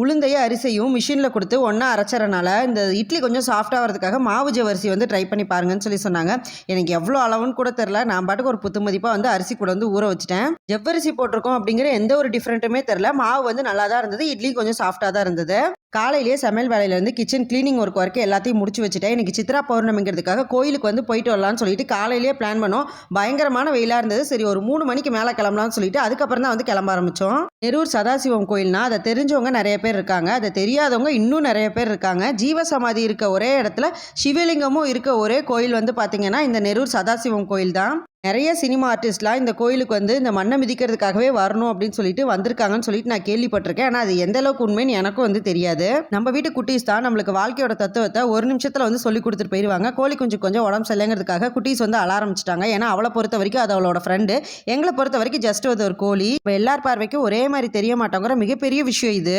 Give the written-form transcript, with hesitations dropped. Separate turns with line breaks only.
உளுந்தையும் அரிசியும் மிஷினில் கொடுத்து ஒன்றா அரைச்சறனால இந்த இட்லி கொஞ்சம் சாஃப்டாக வரதுக்காக மாவு ஜவ்வரிசி வந்து ட்ரை பண்ணி பாருங்கன்னு சொல்லி சொன்னாங்க. எனக்கு எவ்வளோ அளவுன்னு கூட தெரில. நான் பாட்டுக்கு ஒரு புத்து மதிப்பாக வந்து அரிசி கூட வந்து ஊற வச்சுட்டேன். ஜவ்வரிசி போட்டிருக்கோம் அப்படிங்கிற எந்த ஒரு டிஃப்ரெண்ட்டுமே தெரில. மாவு வந்து நல்லா தான் இருந்தது. இட்லி கொஞ்சம் சாஃப்டாக தான் இருந்தது. காலையிலேயே சமையல் வேலையிலேருந்து கிச்சன் கிளீனிங் ஒர்க் வரைக்கும் எல்லாத்தையும் முடிச்சு வச்சுட்டேன். இன்றைக்கி சித்ரா பௌர்ணமிங்கிறதுக்காக கோயிலுக்கு வந்து போயிட்டு வரலான்னு சொல்லிட்டு காலையிலேயே பிளான் பண்ணோம். பயங்கரமான வெயிலாக இருந்தது. சரி ஒரு 3 மணிக்கு மேலே கிளம்பலாம்னு சொல்லிட்டு அதுக்கப்புறம் தான் வந்து கிளம்ப ஆரம்பித்தோம். நெரூர் சதாசிவம் கோயில்னா அதை தெரிஞ்சவங்க நிறைய பேர் இருக்காங்க. அதை தெரியாதவங்க இன்னும் நிறைய பேர் இருக்காங்க. ஜீவசமாதி இருக்க ஒரே இடத்துல சிவலிங்கமும் இருக்க ஒரே கோயில் வந்து பார்த்திங்கன்னா இந்த நெரூர் சதாசிவம் கோயில் தான். நிறைய சினிமா ஆர்டிஸ்ட்லாம் இந்த கோயிலுக்கு வந்து இந்த மண்ணை மிதிக்கிறதுக்காகவே வரணும் அப்படின்னு சொல்லிட்டு வந்திருக்காங்கன்னு சொல்லிட்டு நான் கேள்விப்பட்டிருக்கேன். ஆனால் அது எந்த அளவுக்கு உண்மைன்னு எனக்கும் வந்து தெரியாது. நம்ம வீட்டு குட்டீஸ் தான் நம்மளுக்கு வாழ்க்கையோட தத்துவத்தை ஒரு நிமிஷத்தில் வந்து சொல்லி கொடுத்துட்டு போயிடுவாங்க. கோழி கொஞ்சம் உடம்பு சரியில்லைங்கிறதுக்காக குட்டீஸ் வந்து அழ ஆரம்பிச்சிட்டாங்க. ஏன்னா அவளை பொறுத்த வரைக்கும் அது அவளோட ஃப்ரெண்டு, எங்களை பொறுத்த வரைக்கும் ஜஸ்ட் அது ஒரு கோழி. இப்போ எல்லார் பார்வைக்கும் ஒரே மாதிரி தெரிய மாட்டோங்கிற மிகப்பெரிய விஷயம் இது.